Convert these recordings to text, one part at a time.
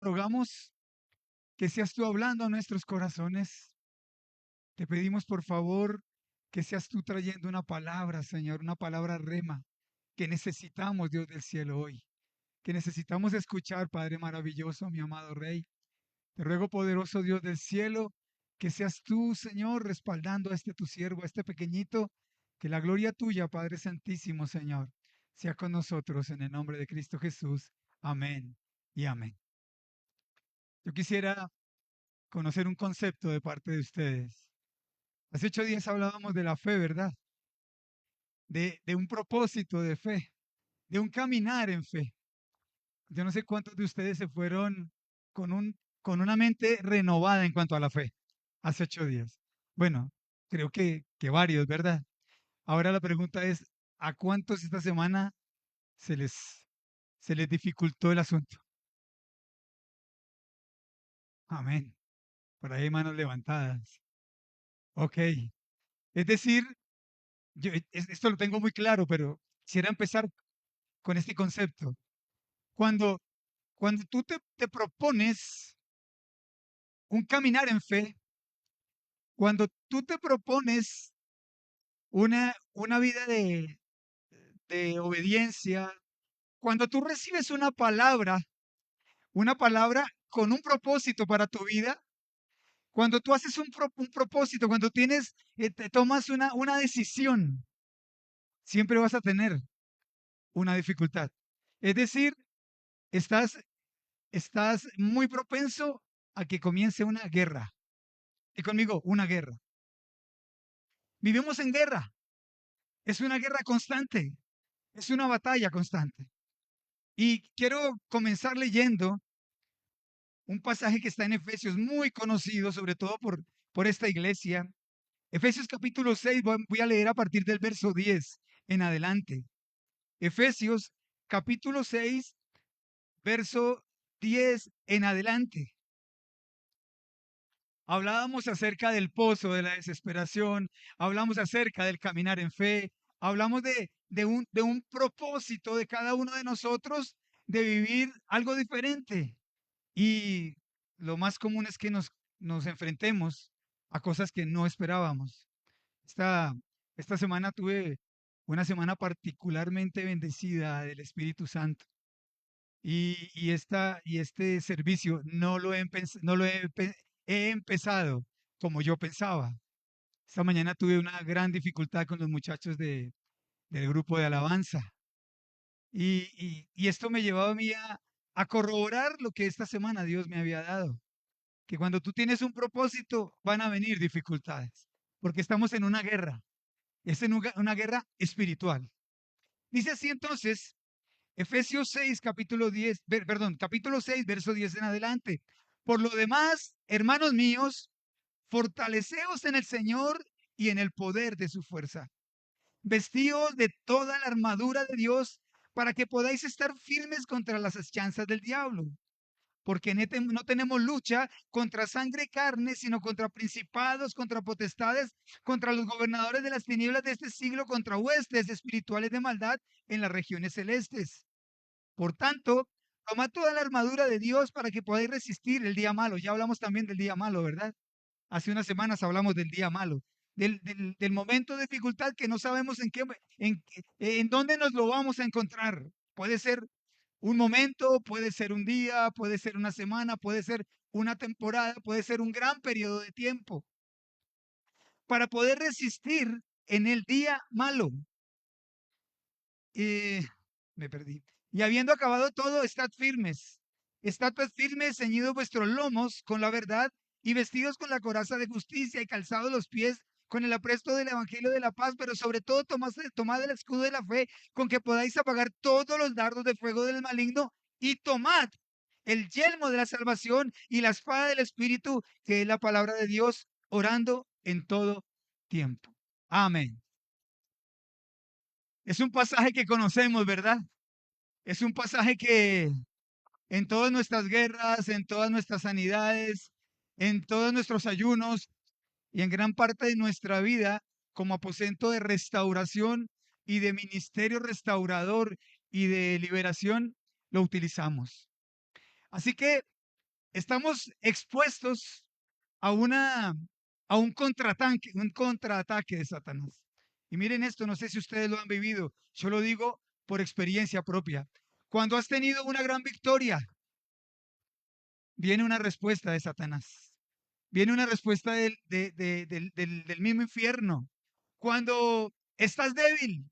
Rogamos que seas tú hablando a nuestros corazones. Te pedimos por favor que seas tú trayendo una palabra, Señor, una palabra rema que necesitamos, Dios del cielo, hoy. Que necesitamos escuchar, Padre maravilloso, mi amado Rey. Te ruego, poderoso Dios del cielo, que seas tú, Señor, respaldando a este tu siervo, a este pequeñito, que la gloria tuya, Padre Santísimo, Señor, sea con nosotros en el nombre de Cristo Jesús. Amén y amén. Yo quisiera conocer un concepto de parte de ustedes. Hace 8 días hablábamos de la fe, ¿verdad? De un propósito de fe, de un caminar en fe. Yo no sé cuántos de ustedes se fueron con con una mente renovada en cuanto a la fe hace 8 días. Bueno, creo que varios, ¿verdad? Ahora la pregunta es, ¿a cuántos esta semana se les, se les dificultó el asunto? Amén. Por ahí hay manos levantadas. Ok. Es decir, esto lo tengo muy claro, pero quisiera empezar con este concepto. Cuando, cuando tú te propones un caminar en fe, cuando tú te propones una vida de obediencia, cuando tú recibes una palabra con un propósito para tu vida, cuando tú haces un propósito, cuando te tomas una decisión, siempre vas a tener una dificultad. Es decir, estás, estás muy propenso a que comience una guerra. Y conmigo, una guerra. Vivimos en guerra. Es una guerra constante. Es una batalla constante. Y quiero comenzar leyendo un pasaje que está en Efesios, muy conocido, sobre todo por esta iglesia. Efesios capítulo 6, voy a leer a partir del verso 10 en adelante. Efesios capítulo 6, verso 10 en adelante. Hablábamos acerca del pozo de la desesperación, hablamos acerca del caminar en fe, hablamos de un propósito de cada uno de nosotros de vivir algo diferente. Y lo más común es que nos enfrentemos a cosas que no esperábamos. Esta, esta semana tuve una semana particularmente bendecida del Espíritu Santo. Y este servicio no lo no lo he empezado como yo pensaba. Esta mañana tuve una gran dificultad con los muchachos del grupo de alabanza. Y esto me llevaba a mí a corroborar lo que esta semana Dios me había dado. Que cuando tú tienes un propósito van a venir dificultades. Porque estamos en una guerra. Es en una guerra espiritual. Dice así entonces Efesios 6, capítulo 10, perdón, capítulo 6, verso 10 en adelante. Por lo demás, hermanos míos, fortaleceos en el Señor y en el poder de su fuerza. Vestíos de toda la armadura de Dios para que podáis estar firmes contra las asechanzas del diablo. Porque no tenemos lucha contra sangre y carne, sino contra principados, contra potestades, contra los gobernadores de las tinieblas de este siglo, contra huestes espirituales de maldad en las regiones celestes. Por tanto, tomad toda la armadura de Dios para que podáis resistir el día malo. Ya hablamos también del día malo, ¿verdad? Hace unas semanas hablamos del día malo, del momento de dificultad que no sabemos en dónde nos lo vamos a encontrar. Puede ser un momento, puede ser un día, puede ser una semana, puede ser una temporada, puede ser un gran periodo de tiempo para poder resistir en el día malo. Eh, Me perdí. Y habiendo acabado todo, estad pues firmes, ceñidos vuestros lomos con la verdad y vestidos con la coraza de justicia y calzados los pies con el apresto del evangelio de la paz, pero sobre todo tomad el escudo de la fe con que podáis apagar todos los dardos de fuego del maligno y tomad el yelmo de la salvación y la espada del Espíritu, que es la palabra de Dios, orando en todo tiempo. Amén. Es un pasaje que conocemos, ¿verdad? Es un pasaje que en todas nuestras guerras, en todas nuestras sanidades, en todos nuestros ayunos y en gran parte de nuestra vida, como aposento de restauración y de ministerio restaurador y de liberación, lo utilizamos. Así que estamos expuestos a una, a un contraataque de Satanás. Y miren esto, no sé si ustedes lo han vivido, yo lo digo por experiencia propia. Cuando has tenido una gran victoria, viene una respuesta de Satanás. Viene una respuesta del mismo infierno. Cuando estás débil,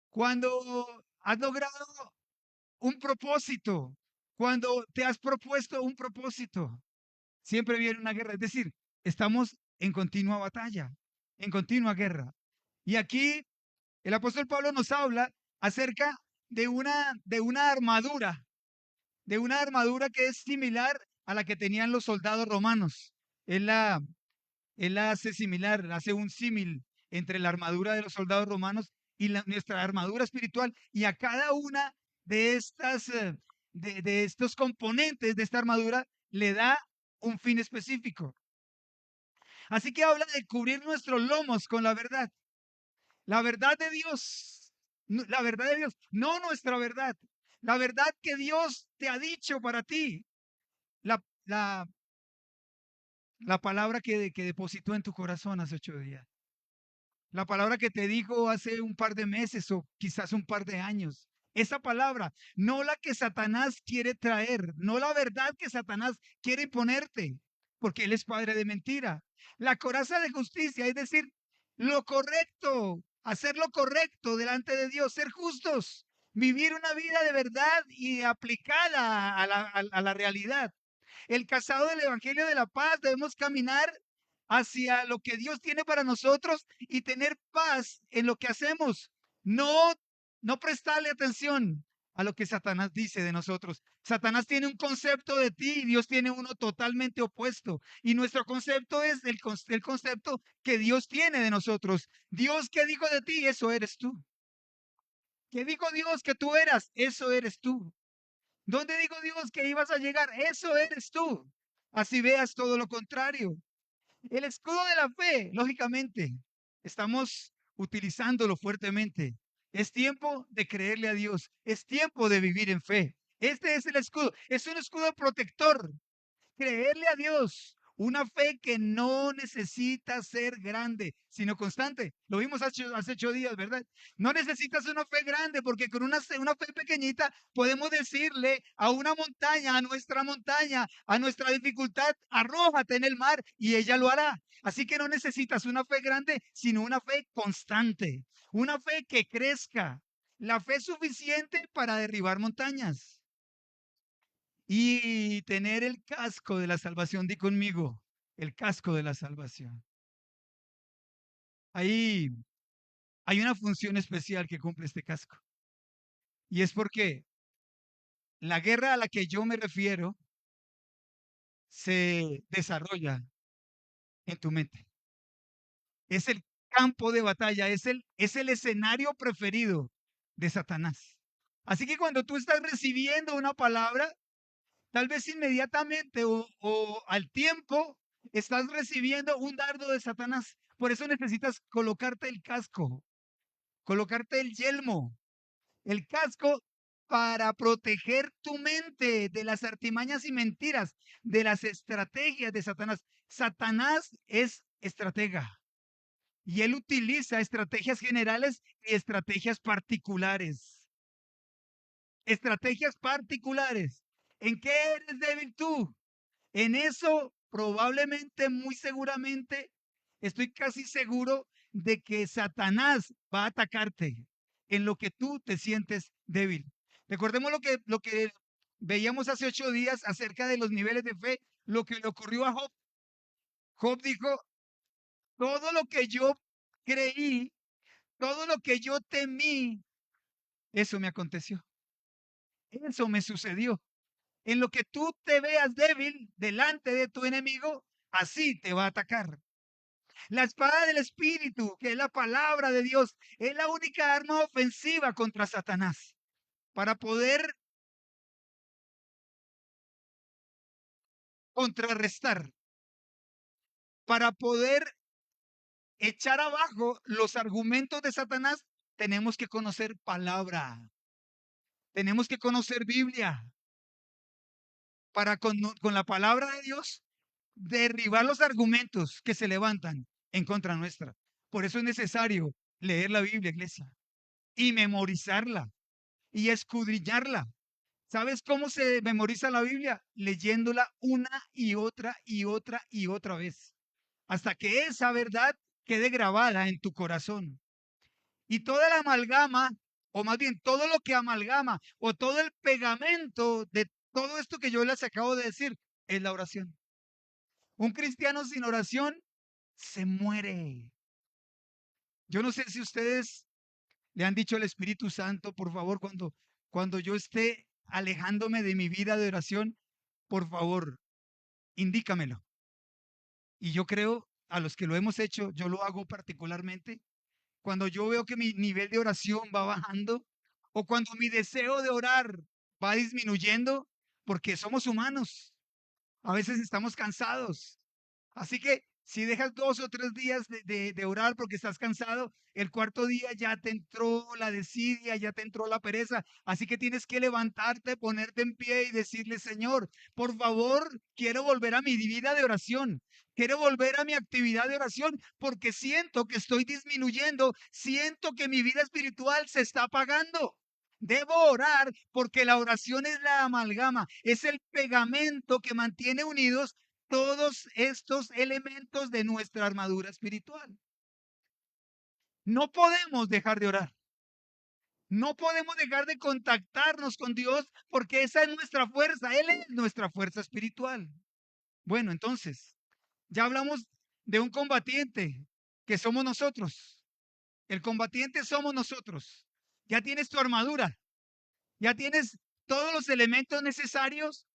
cuando has logrado un propósito, cuando te has propuesto un propósito, siempre viene una guerra. Es decir, estamos en continua batalla, en continua guerra. Y aquí el apóstol Pablo nos habla acerca de una armadura que es similar a la que tenían los soldados romanos. Él la, él la hace similar, hace un símil entre la armadura de los soldados romanos y nuestra armadura espiritual. Y a cada una de estas, de estos componentes de esta armadura le da un fin específico. Así que habla de cubrir nuestros lomos con la verdad de Dios, la verdad de Dios, no nuestra verdad, la verdad que Dios te ha dicho para ti, la, la, la palabra que depositó en tu corazón hace 8 días. La palabra que te dijo hace un par de meses o quizás un par de años. Esa palabra, no la que Satanás quiere traer, no la verdad que Satanás quiere imponerte, porque él es padre de mentira. La coraza de justicia, es decir, lo correcto, hacer lo correcto delante de Dios, ser justos, vivir una vida de verdad y aplicada a la realidad. El casado del Evangelio de la Paz, debemos caminar hacia lo que Dios tiene para nosotros y tener paz en lo que hacemos. No, no prestarle atención a lo que Satanás dice de nosotros. Satanás tiene un concepto de ti y Dios tiene uno totalmente opuesto. Y nuestro concepto es el concepto que Dios tiene de nosotros. Dios, ¿qué dijo de ti? Eso eres tú. ¿Qué dijo Dios que tú eras? Eso eres tú. ¿Dónde dijo Dios que ibas a llegar? Eso eres tú. Así veas todo lo contrario. El escudo de la fe, lógicamente, estamos utilizándolo fuertemente. Es tiempo de creerle a Dios. Es tiempo de vivir en fe. Este es el escudo. Es un escudo protector. Creerle a Dios. Una fe que no necesita ser grande, sino constante. Lo vimos hace 8 días, ¿verdad? No necesitas una fe grande porque con una fe pequeñita podemos decirle a una montaña, a nuestra dificultad, arrójate en el mar y ella lo hará. Así que no necesitas una fe grande, sino una fe constante, una fe que crezca, la fe suficiente para derribar montañas y tener el casco de la salvación. Di conmigo, el casco de la salvación. Ahí hay una función especial que cumple este casco. Y es porque la guerra a la que yo me refiero se desarrolla en tu mente. Es el campo de batalla, es el escenario preferido de Satanás. Así que cuando tú estás recibiendo una palabra, tal vez inmediatamente o al tiempo estás recibiendo un dardo de Satanás. Por eso necesitas colocarte el casco, colocarte el yelmo, el casco para proteger tu mente de las artimañas y mentiras, de las estrategias de Satanás. Satanás es estratega y él utiliza estrategias generales y estrategias particulares. Estrategias particulares. ¿En qué eres débil tú? En eso probablemente, muy seguramente, estoy casi seguro de que Satanás va a atacarte en lo que tú te sientes débil. Recordemos lo que veíamos hace 8 días acerca de los niveles de fe, lo que le ocurrió a Job. Job dijo, todo lo que yo creí, todo lo que yo temí, eso me aconteció. Eso me sucedió. En lo que tú te veas débil delante de tu enemigo, así te va a atacar. La espada del Espíritu, que es la palabra de Dios, es la única arma ofensiva contra Satanás para poder contrarrestar, para poder echar abajo los argumentos de Satanás. Tenemos que conocer palabra, tenemos que conocer Biblia, para con la palabra de Dios derribar los argumentos que se levantan en contra nuestra. Por eso es necesario leer la Biblia, iglesia, y memorizarla y escudriñarla. ¿Sabes cómo se memoriza la Biblia? Leyéndola una y otra y otra y otra vez, hasta que esa verdad quede grabada en tu corazón. Y toda la amalgama, o más bien todo lo que amalgama, o todo el pegamento de todo esto que yo les acabo de decir, es la oración. Un cristiano sin oración se muere. Yo no sé si ustedes le han dicho al Espíritu Santo, por favor, cuando yo esté alejándome de mi vida de oración, por favor, indícamelo. Y yo creo, a los que lo hemos hecho, yo lo hago particularmente, cuando yo veo que mi nivel de oración va bajando o cuando mi deseo de orar va disminuyendo, porque somos humanos, a veces estamos cansados. Así que si dejas 2 o 3 días de orar porque estás cansado, el cuarto día ya te entró la desidia, ya te entró la pereza. Así que tienes que levantarte, ponerte en pie y decirle, Señor, por favor, quiero volver a mi vida de oración. Quiero volver a mi actividad de oración porque siento que estoy disminuyendo, siento que mi vida espiritual se está apagando. Debo orar porque la oración es la amalgama, es el pegamento que mantiene unidos todos estos elementos de nuestra armadura espiritual. No podemos dejar de orar. No podemos dejar de contactarnos con Dios porque esa es nuestra fuerza. Él es nuestra fuerza espiritual. Bueno, entonces, ya hablamos de un combatiente que somos nosotros. El combatiente somos nosotros. Ya tienes tu armadura. Ya tienes todos los elementos necesarios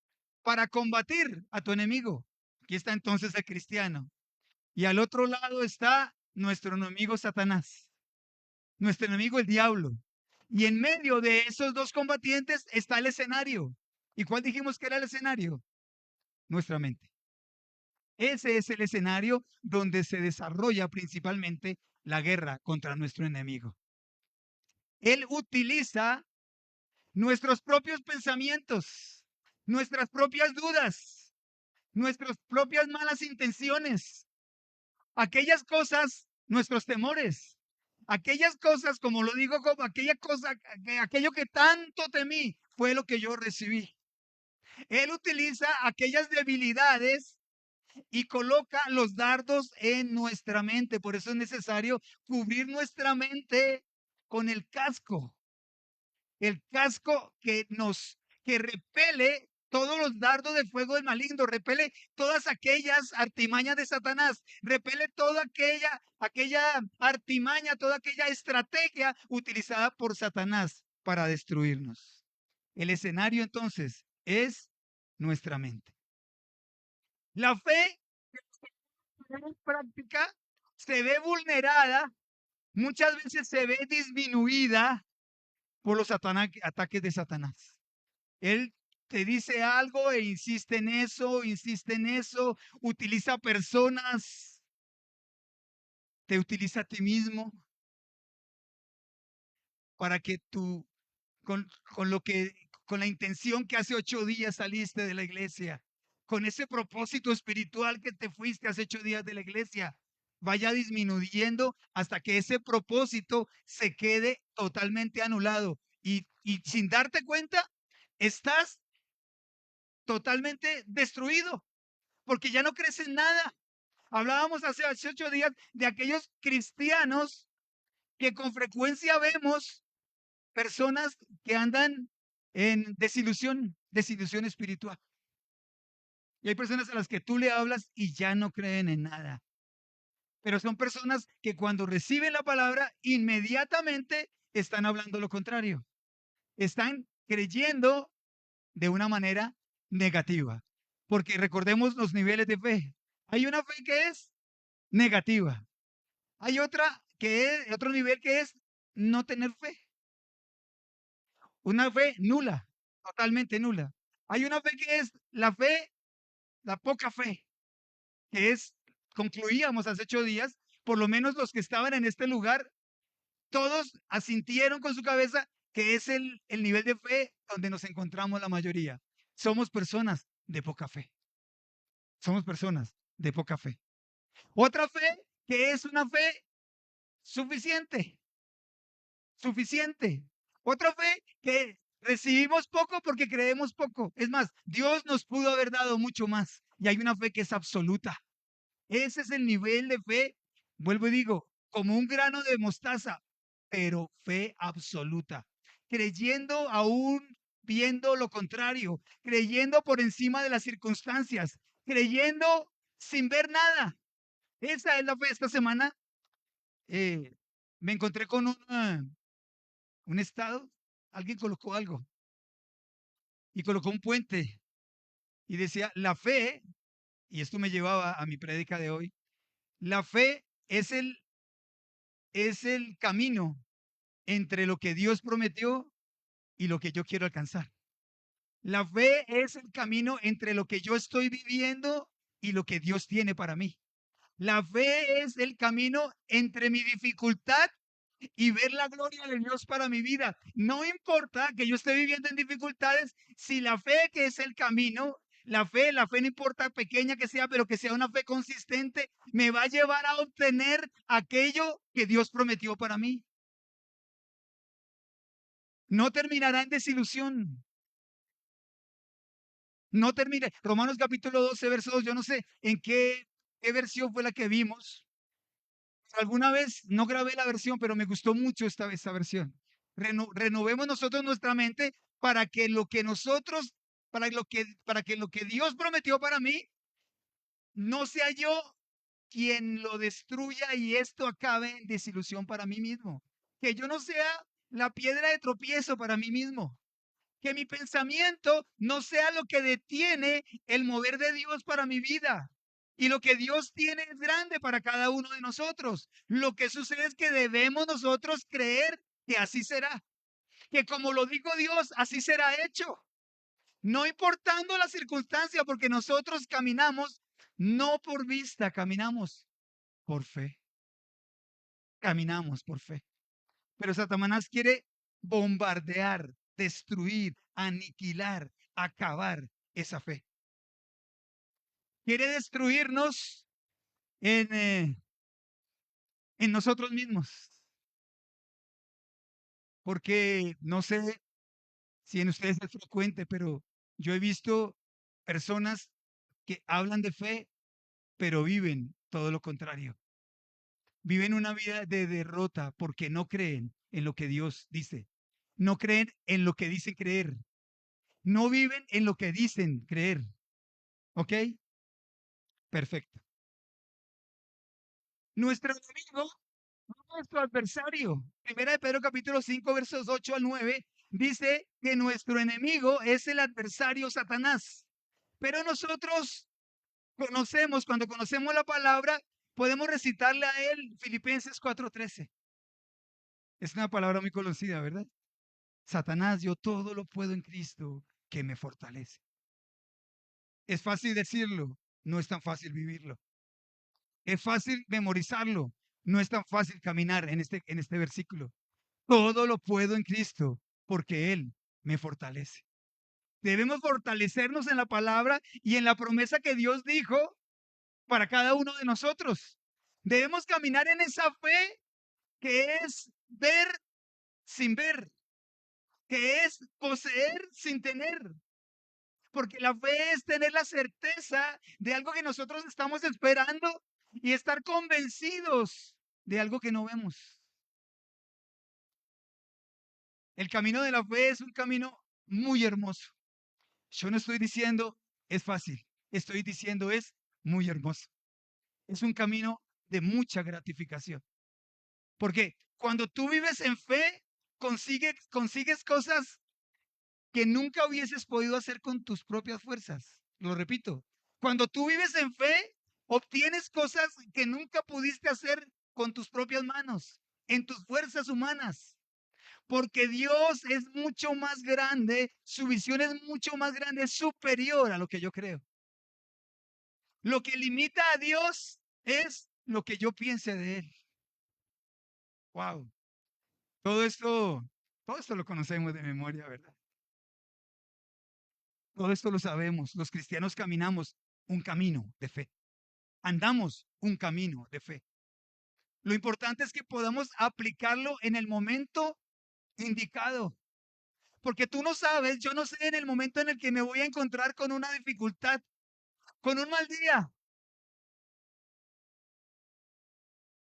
para combatir a tu enemigo. Aquí está entonces el cristiano. Y al otro lado está nuestro enemigo Satanás, nuestro enemigo el diablo. Y en medio de esos dos combatientes está el escenario. ¿Y cuál dijimos que era el escenario? Nuestra mente. Ese es el escenario donde se desarrolla principalmente la guerra contra nuestro enemigo. Él utiliza nuestros propios pensamientos, nuestras propias dudas, nuestras propias malas intenciones, aquellas cosas, nuestros temores, aquellas cosas, como lo digo, como aquella cosa, aquello que tanto temí fue lo que yo recibí. Él utiliza aquellas debilidades y coloca los dardos en nuestra mente. Por eso es necesario cubrir nuestra mente con el casco que repele todos los dardos de fuego del maligno, repele todas aquellas artimañas de Satanás, repele toda aquella artimaña, toda aquella estrategia utilizada por Satanás para destruirnos. El escenario entonces es nuestra mente. La fe en práctica se ve vulnerada, muchas veces se ve disminuida por los ataques de Satanás. Él te dice algo e insiste en eso, utiliza personas, te utiliza a ti mismo para que tú, con lo que, con la intención que hace 8 días saliste de la iglesia, con ese propósito espiritual que te fuiste hace 8 días de la iglesia, vaya disminuyendo hasta que ese propósito se quede totalmente anulado. Y sin darte cuenta, estás totalmente destruido, porque ya no crees en nada. Hablábamos hace 8 días de aquellos cristianos que con frecuencia vemos personas que andan en desilusión espiritual. Y hay personas a las que tú le hablas y ya no creen en nada. Pero son personas que cuando reciben la palabra, inmediatamente están hablando lo contrario. Están creyendo de una manera negativa. Porque recordemos los niveles de fe. Hay una fe que es negativa. Hay otro nivel que es no tener fe. Una fe nula, totalmente nula. Hay una fe que es la poca fe, que es, concluíamos hace 8 días, por lo menos los que estaban en este lugar, todos asintieron con su cabeza que es el nivel de fe donde nos encontramos la mayoría. Somos personas de poca fe. Somos personas de poca fe. Otra fe que es una fe suficiente, suficiente. Otra fe que recibimos poco porque creemos poco. Es más, Dios nos pudo haber dado mucho más. Y hay una fe que es absoluta. Ese es el nivel de fe, vuelvo y digo, como un grano de mostaza, pero fe absoluta, creyendo aún viendo lo contrario, creyendo por encima de las circunstancias, creyendo sin ver nada. Esa es la fe. Esta semana eh, me encontré con un estado, alguien colocó algo y colocó un puente y decía, la fe, y esto me llevaba a mi prédica de hoy, la fe es el camino entre lo que Dios prometió y lo que yo quiero alcanzar. La fe es el camino entre lo que yo estoy viviendo y lo que Dios tiene para mí. La fe es el camino entre mi dificultad y ver la gloria de Dios para mi vida. No importa que yo esté viviendo en dificultades, si la fe que es el camino, la fe no importa pequeña que sea, pero que sea una fe consistente, me va a llevar a obtener aquello que Dios prometió para mí. No terminará en desilusión. No termina. Romanos capítulo 12, verso 2. Yo no sé en qué versión fue la que vimos. Alguna vez no grabé la versión, pero me gustó mucho esta versión. Renovemos nosotros nuestra mente para que lo que nosotros, para que lo que Dios prometió para mí, no sea yo quien lo destruya y esto acabe en desilusión para mí mismo. Que yo no sea la piedra de tropiezo para mí mismo. Que mi pensamiento no sea lo que detiene el mover de Dios para mi vida. Y lo que Dios tiene es grande para cada uno de nosotros. Lo que sucede es que debemos nosotros creer que así será. Que como lo dijo Dios, así será hecho. No importando la circunstancia, porque nosotros caminamos no por vista, caminamos por fe. Caminamos por fe. Pero Satanás quiere bombardear, destruir, aniquilar, acabar esa fe. Quiere destruirnos en nosotros mismos. Porque no sé si en ustedes es frecuente, pero yo he visto personas que hablan de fe, pero viven todo lo contrario. Viven una vida de derrota porque no creen en lo que Dios dice. No creen en lo que dicen creer. No viven en lo que dicen creer. ¿Ok? Perfecto. Nuestro enemigo, nuestro adversario. Primera de Pedro capítulo 5 versos 8 al 9 dice que nuestro enemigo es el adversario Satanás. Pero nosotros conocemos, cuando conocemos la palabra, podemos recitarle a él Filipenses 4:13. Es una palabra muy conocida, ¿verdad? Satanás, yo todo lo puedo en Cristo que me fortalece. Es fácil decirlo, no es tan fácil vivirlo. Es fácil memorizarlo, no es tan fácil caminar en este versículo. Todo lo puedo en Cristo porque Él me fortalece. Debemos fortalecernos en la palabra y en la promesa que Dios dijo para cada uno de nosotros. Debemos caminar en esa fe que es ver sin ver, que es poseer sin tener. Porque la fe es tener la certeza de algo que nosotros estamos esperando y estar convencidos de algo que no vemos. El camino de la fe es un camino muy hermoso. Yo no estoy diciendo es fácil, estoy diciendo es muy hermoso. Es un camino de mucha gratificación. Porque cuando tú vives en fe, consigues cosas que nunca hubieses podido hacer con tus propias fuerzas. Lo repito, cuando tú vives en fe, obtienes cosas que nunca pudiste hacer con tus propias manos, en tus fuerzas humanas. Porque Dios es mucho más grande, su visión es mucho más grande, es superior a lo que yo creo. Lo que limita a Dios es lo que yo piense de Él. Wow. Todo esto, todo esto lo conocemos de memoria, ¿verdad? Todo esto lo sabemos. Los cristianos caminamos un camino de fe. Andamos un camino de fe. Lo importante es que podamos aplicarlo en el momento indicado. Porque tú no sabes, yo no sé en el momento en el que me voy a encontrar con una dificultad, con un mal día.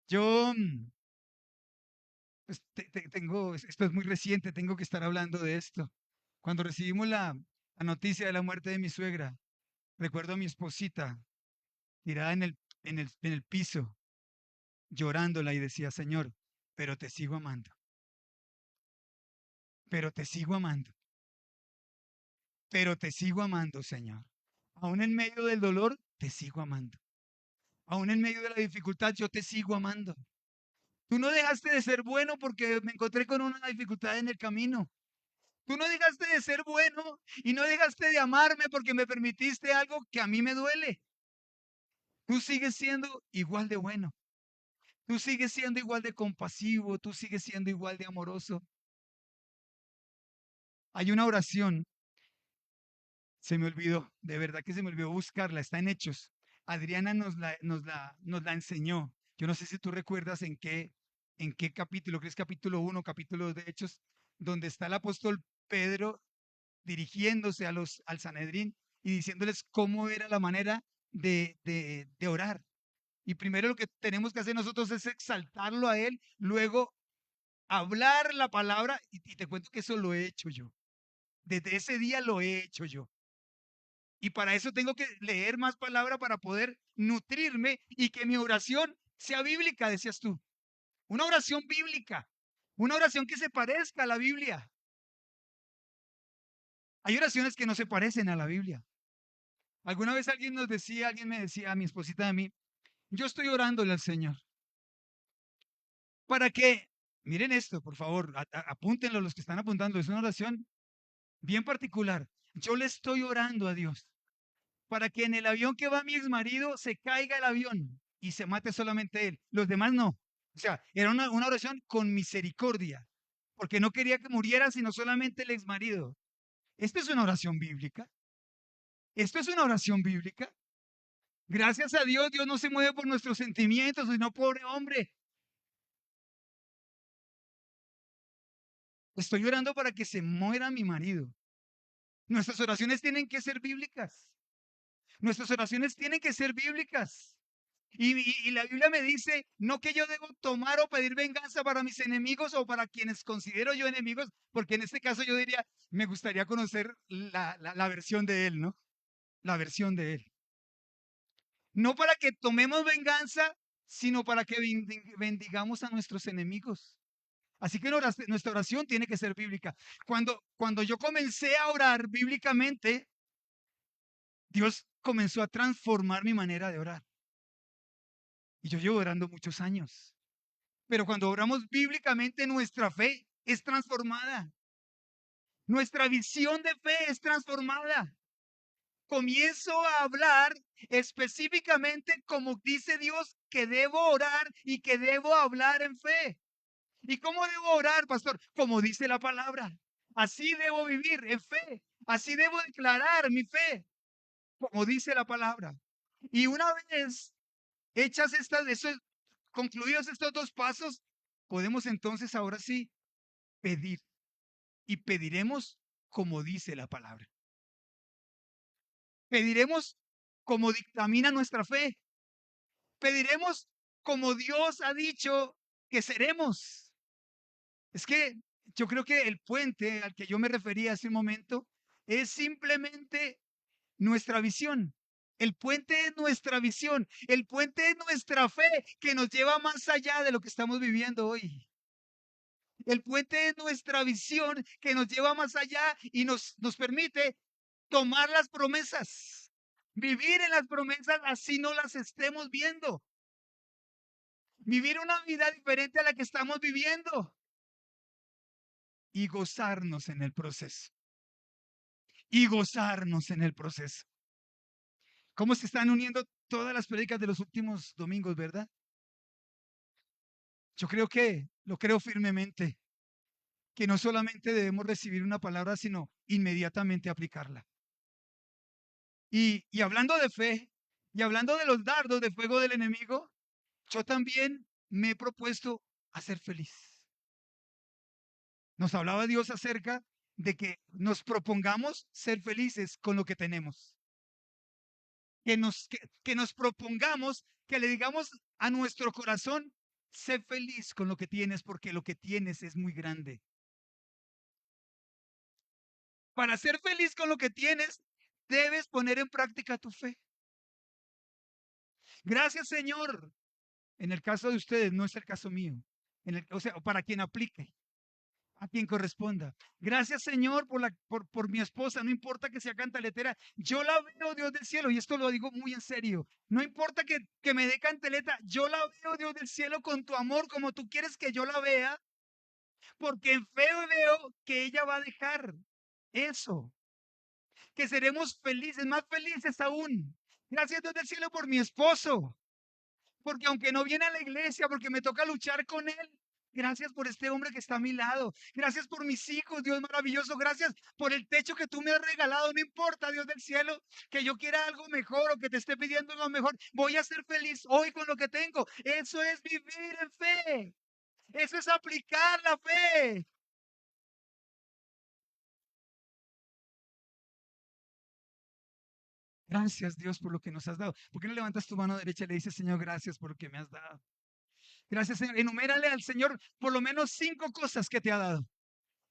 Yo, pues, esto es muy reciente, tengo que estar hablando de esto. Cuando recibimos la noticia de la muerte de mi suegra, recuerdo a mi esposita tirada en el piso, llorándola y decía, Señor, pero te sigo amando, pero te sigo amando, pero te sigo amando, Señor. Aún en medio del dolor, te sigo amando. Aún en medio de la dificultad, yo te sigo amando. Tú no dejaste de ser bueno porque me encontré con una dificultad en el camino. Tú no dejaste de ser bueno y no dejaste de amarme porque me permitiste algo que a mí me duele. Tú sigues siendo igual de bueno. Tú sigues siendo igual de compasivo. Tú sigues siendo igual de amoroso. Hay una oración, se me olvidó, de verdad que se me olvidó buscarla, está en Hechos. Adriana nos la enseñó. Yo no sé si tú recuerdas en qué capítulo, que es capítulo 1, capítulo 2 de Hechos, donde está el apóstol Pedro dirigiéndose al Sanedrín y diciéndoles cómo era la manera de orar. Y primero lo que tenemos que hacer nosotros es exaltarlo a él, luego hablar la palabra, y te cuento que eso lo he hecho yo. Desde ese día lo he hecho yo. Y para eso tengo que leer más palabra para poder nutrirme y que mi oración sea bíblica, decías tú. Una oración bíblica, una oración que se parezca a la Biblia. Hay oraciones que no se parecen a la Biblia. Alguna vez alguien me decía, a mi esposita, a mí, yo estoy orándole al Señor para que, miren esto, por favor, apúntenlo los que están apuntando, es una oración bien particular. Yo le estoy orando a Dios para que en el avión que va mi ex marido se caiga el avión y se mate solamente él, los demás no. O sea, era una oración con misericordia, porque no quería que muriera sino solamente el ex marido. Esto es una oración bíblica. Esto es una oración bíblica. Gracias a Dios, Dios no se mueve por nuestros sentimientos, sino pobre hombre. Estoy orando para que se muera mi marido. Nuestras oraciones tienen que ser bíblicas. Nuestras oraciones tienen que ser bíblicas. Y la Biblia me dice, no que yo debo tomar o pedir venganza para mis enemigos o para quienes considero yo enemigos, porque en este caso yo diría, me gustaría conocer la versión de él, ¿no? La versión de él. No para que tomemos venganza, sino para que bendigamos a nuestros enemigos. Así que nuestra oración tiene que ser bíblica. Cuando yo comencé a orar bíblicamente, Dios comenzó a transformar mi manera de orar. Y yo llevo orando muchos años. Pero cuando oramos bíblicamente, nuestra fe es transformada. Nuestra visión de fe es transformada. Comienzo a hablar específicamente como dice Dios que debo orar y que debo hablar en fe. ¿Y cómo debo orar, pastor? Como dice la palabra. Así debo vivir en fe. Así debo declarar mi fe, como dice la palabra. Y una vez hechas concluidos estos dos pasos, podemos entonces ahora sí pedir. Y pediremos como dice la palabra. Pediremos como dictamina nuestra fe. Pediremos como Dios ha dicho que seremos. Es que yo creo que el puente al que yo me refería hace un momento es simplemente nuestra visión. El puente es nuestra visión. El puente es nuestra fe que nos lleva más allá de lo que estamos viviendo hoy. El puente es nuestra visión que nos lleva más allá y nos permite tomar las promesas, vivir en las promesas así no las estemos viendo, vivir una vida diferente a la que estamos viviendo y gozarnos en el proceso. Y gozarnos en el proceso. ¿Cómo se están uniendo todas las prédicas de los últimos domingos, verdad? Yo lo creo firmemente, que no solamente debemos recibir una palabra, sino inmediatamente aplicarla. Y hablando de fe, y hablando de los dardos de fuego del enemigo, yo también me he propuesto a ser feliz. Nos hablaba Dios acerca de que nos propongamos ser felices con lo que tenemos. Que nos propongamos, que le digamos a nuestro corazón, sé feliz con lo que tienes porque lo que tienes es muy grande. Para ser feliz con lo que tienes, debes poner en práctica tu fe. Gracias, Señor. En el caso de ustedes, no es el caso mío. O sea, para quien aplique, a quien corresponda. Gracias, Señor, por mi esposa. No importa que sea cantaletera. Yo la veo, Dios del cielo, y esto lo digo muy en serio. No importa que me dé cantaleta. Yo la veo, Dios del cielo, con tu amor, como tú quieres que yo la vea, porque en fe veo que ella va a dejar eso, que seremos felices, más felices aún. Gracias, Dios del cielo, por mi esposo. Porque aunque no viene a la iglesia, porque me toca luchar con él, gracias por este hombre que está a mi lado. Gracias por mis hijos, Dios maravilloso. Gracias por el techo que tú me has regalado. No importa, Dios del cielo, que yo quiera algo mejor o que te esté pidiendo algo mejor. Voy a ser feliz hoy con lo que tengo. Eso es vivir en fe. Eso es aplicar la fe. Gracias, Dios, por lo que nos has dado. ¿Por qué no levantas tu mano derecha y le dices, Señor, gracias por lo que me has dado? Gracias, Señor. Enumérale al Señor por lo menos 5 cosas que te ha dado.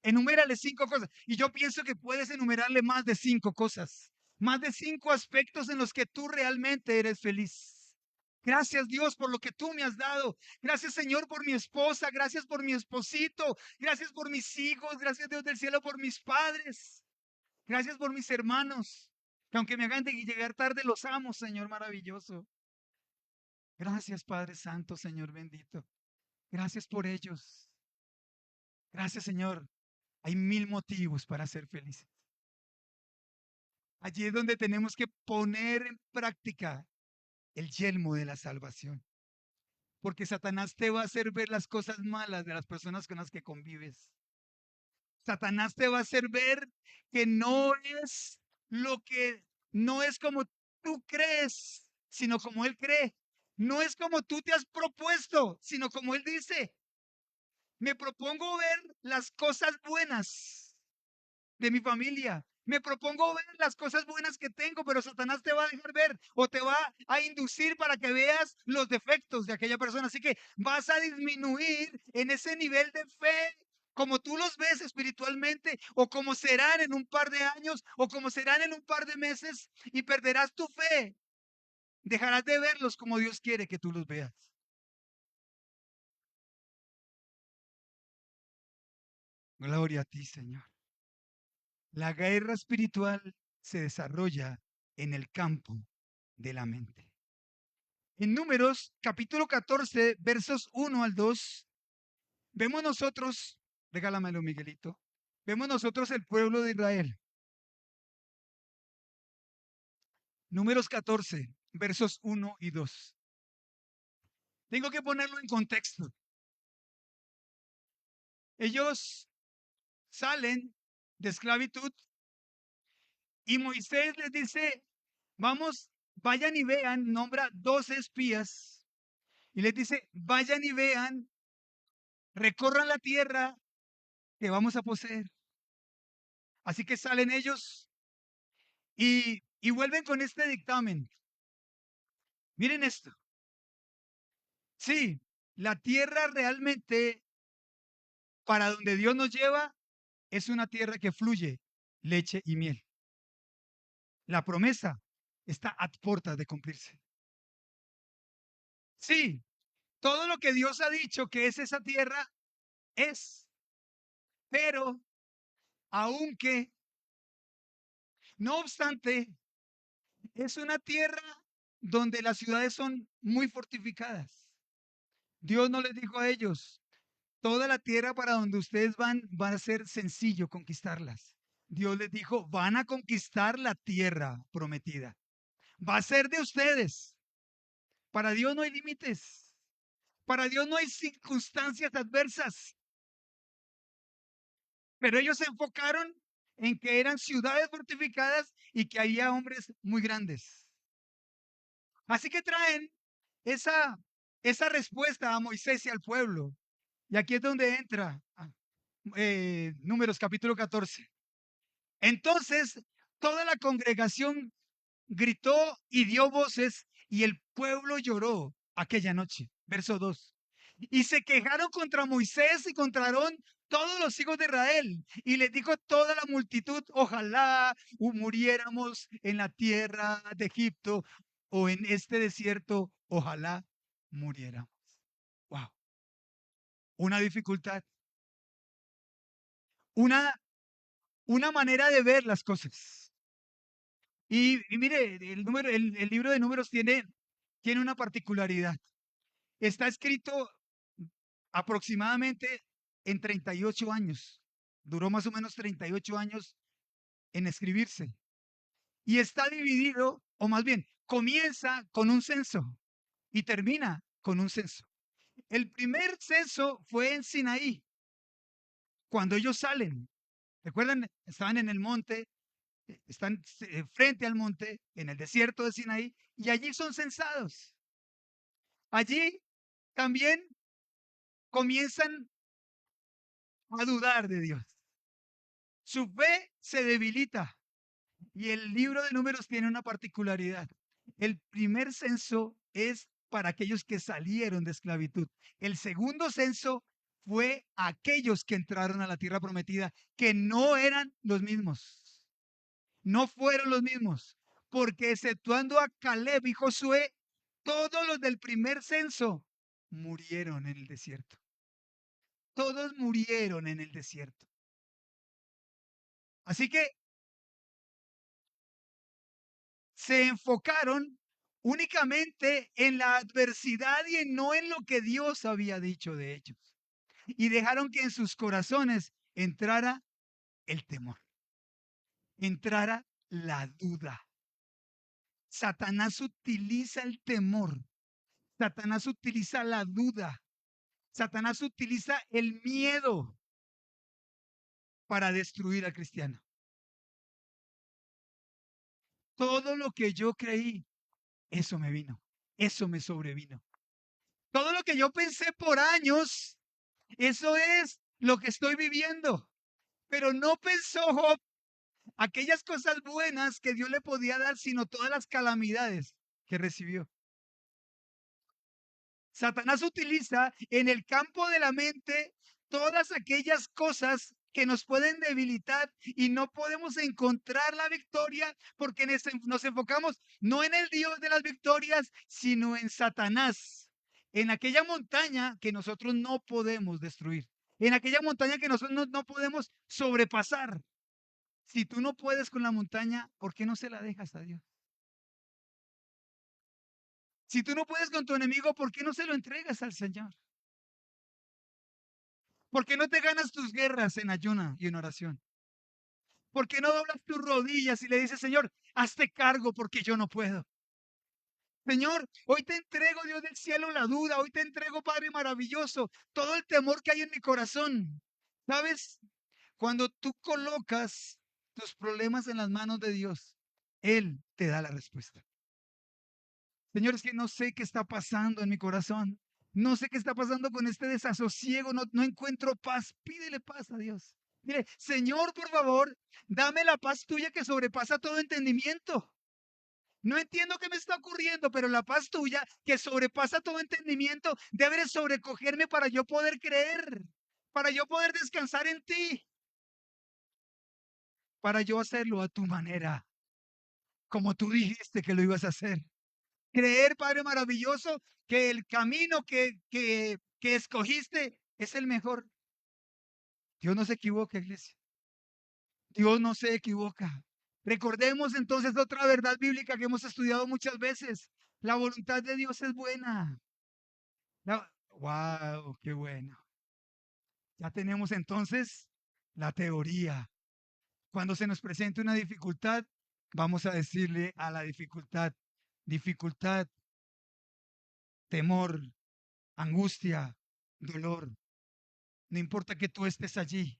Enumérale 5 cosas. Y yo pienso que puedes enumerarle más de 5 cosas. Más de 5 aspectos en los que tú realmente eres feliz. Gracias, Dios, por lo que tú me has dado. Gracias, Señor, por mi esposa. Gracias por mi esposito. Gracias por mis hijos. Gracias, Dios del cielo, por mis padres. Gracias por mis hermanos. Que aunque me hagan de llegar tarde, los amo, Señor maravilloso. Gracias, Padre Santo, Señor bendito. Gracias por ellos. Gracias, Señor. Hay 1000 motivos para ser felices. Allí es donde tenemos que poner en práctica el yelmo de la salvación. Porque Satanás te va a hacer ver las cosas malas de las personas con las que convives. Satanás te va a hacer ver que no es lo que, no es como tú crees, sino como él cree. No es como tú te has propuesto, sino como él dice. Me propongo ver las cosas buenas de mi familia. Me propongo ver las cosas buenas que tengo, pero Satanás te va a dejar ver o te va a inducir para que veas los defectos de aquella persona. Así que vas a disminuir en ese nivel de fe como tú los ves espiritualmente o como serán en un par de años o como serán en un par de meses y perderás tu fe. Dejarás de verlos como Dios quiere que tú los veas. Gloria a ti, Señor. La guerra espiritual se desarrolla en el campo de la mente. En Números, capítulo 14, versos 1 al 2, vemos nosotros, regálamelo, Miguelito, vemos nosotros el pueblo de Israel. Números 14, versos 1 y 2. Tengo que ponerlo en contexto. Ellos salen de esclavitud y Moisés les dice, vamos, vayan y vean, nombra 12 espías y les dice, vayan y vean, recorran la tierra que vamos a poseer. Así que salen ellos y vuelven con este dictamen. Miren esto. Sí, la tierra realmente para donde Dios nos lleva es una tierra que fluye leche y miel. La promesa está a puertas de cumplirse. Sí, todo lo que Dios ha dicho que es esa tierra es, pero aunque, no obstante, es una tierra donde las ciudades son muy fortificadas. Dios no les dijo a ellos, toda la tierra para donde ustedes van, va a ser sencillo conquistarlas. Dios les dijo, van a conquistar la tierra prometida. Va a ser de ustedes. Para Dios no hay límites. Para Dios no hay circunstancias adversas. Pero ellos se enfocaron en que eran ciudades fortificadas y que había hombres muy grandes. Así que traen esa, esa respuesta a Moisés y al pueblo. Y aquí es donde entra Números capítulo 14. Entonces, toda la congregación gritó y dio voces y el pueblo lloró aquella noche. Verso 2. Y se quejaron contra Moisés y contra Aarón todos los hijos de Israel. Y les dijo toda la multitud, ojalá muriéramos en la tierra de Egipto o en este desierto, ojalá muriéramos. Wow, una dificultad, una, una manera de ver las cosas. Y mire, el libro de Números tiene una particularidad. Está escrito aproximadamente en 38 años. Duró más o menos 38 años en escribirse. Y está dividido, o más bien, comienza con un censo y termina con un censo. El primer censo fue en Sinaí, cuando ellos salen. ¿Recuerdan? Estaban en el monte, están frente al monte, en el desierto de Sinaí, y allí son censados. Allí también comienzan a dudar de Dios. Su fe se debilita y el libro de Números tiene una particularidad. El primer censo es para aquellos que salieron de esclavitud. El segundo censo fue aquellos que entraron a la tierra prometida, que no eran los mismos. No fueron los mismos, porque exceptuando a Caleb y Josué, todos los del primer censo murieron en el desierto. Todos murieron en el desierto. Así que se enfocaron únicamente en la adversidad y no en lo que Dios había dicho de ellos. Y dejaron que en sus corazones entrara el temor, entrara la duda. Satanás utiliza el temor, Satanás utiliza la duda, Satanás utiliza el miedo para destruir al cristiano. Todo lo que yo creí, eso me vino, eso me sobrevino. Todo lo que yo pensé por años, eso es lo que estoy viviendo. Pero no pensó Job aquellas cosas buenas que Dios le podía dar, sino todas las calamidades que recibió. Satanás utiliza en el campo de la mente todas aquellas cosas que nos pueden debilitar y no podemos encontrar la victoria porque nos enfocamos no en el Dios de las victorias, sino en Satanás, en aquella montaña que nosotros no podemos destruir, en aquella montaña que nosotros no podemos sobrepasar. Si tú no puedes con la montaña, ¿por qué no se la dejas a Dios? Si tú no puedes con tu enemigo, ¿por qué no se lo entregas al Señor? ¿Por qué no te ganas tus guerras en ayuna y en oración? ¿Por qué no doblas tus rodillas y le dices, Señor, hazte cargo porque yo no puedo? Señor, hoy te entrego, Dios del cielo, la duda. Hoy te entrego, Padre maravilloso, todo el temor que hay en mi corazón. ¿Sabes? Cuando tú colocas tus problemas en las manos de Dios, Él te da la respuesta. Señor, es que no sé qué está pasando en mi corazón. No sé qué está pasando con este desasosiego. No encuentro paz. Pídele paz a Dios. Mire, Señor, por favor, dame la paz tuya que sobrepasa todo entendimiento. No entiendo qué me está ocurriendo, pero la paz tuya que sobrepasa todo entendimiento debe de sobrecogerme para yo poder creer, para yo poder descansar en ti, para yo hacerlo a tu manera, como tú dijiste que lo ibas a hacer. Creer, Padre maravilloso, que el camino que escogiste es el mejor. Dios no se equivoca, iglesia. Dios no se equivoca. Recordemos entonces otra verdad bíblica que hemos estudiado muchas veces. La voluntad de Dios es buena. Wow, qué bueno. Ya tenemos entonces la teoría. Cuando se nos presente una dificultad, vamos a decirle a la dificultad, dificultad, temor, angustia, dolor. No importa que tú estés allí.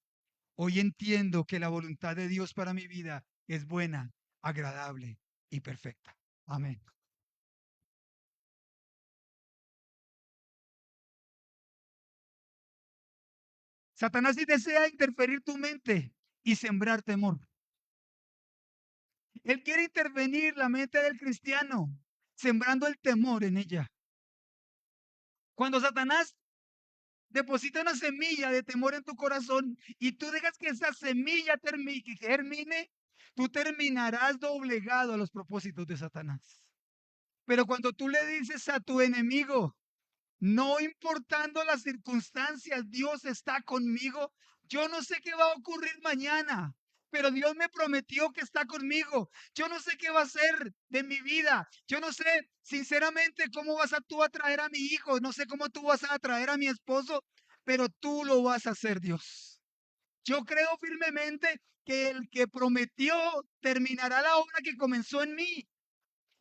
Hoy entiendo que la voluntad de Dios para mi vida es buena, agradable y perfecta. Amén. Satanás sí desea interferir tu mente y sembrar temor. Él quiere intervenir la mente del cristiano, sembrando el temor en ella. Cuando Satanás deposita una semilla de temor en tu corazón y tú dejas que esa semilla que germine, tú terminarás doblegado a los propósitos de Satanás. Pero cuando tú le dices a tu enemigo, no importando las circunstancias, Dios está conmigo. Yo no sé qué va a ocurrir mañana, pero Dios me prometió que está conmigo. Yo no sé qué va a ser de mi vida. Yo no sé, sinceramente, cómo vas a tú a traer a mi hijo. No sé cómo tú vas a traer a mi esposo, pero tú lo vas a hacer, Dios. Yo creo firmemente que el que prometió terminará la obra que comenzó en mí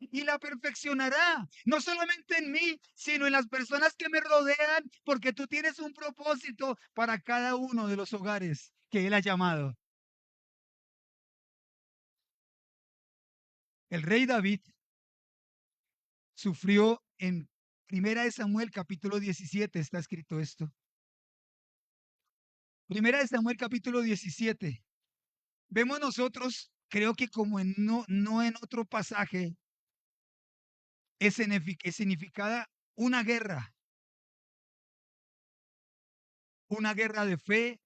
y la perfeccionará, no solamente en mí, sino en las personas que me rodean, porque tú tienes un propósito para cada uno de los hogares que Él ha llamado. El rey David sufrió en Primera de Samuel capítulo 17, está escrito esto. Primera de Samuel capítulo 17. Vemos nosotros, creo que como no en otro pasaje, es significada una guerra de fe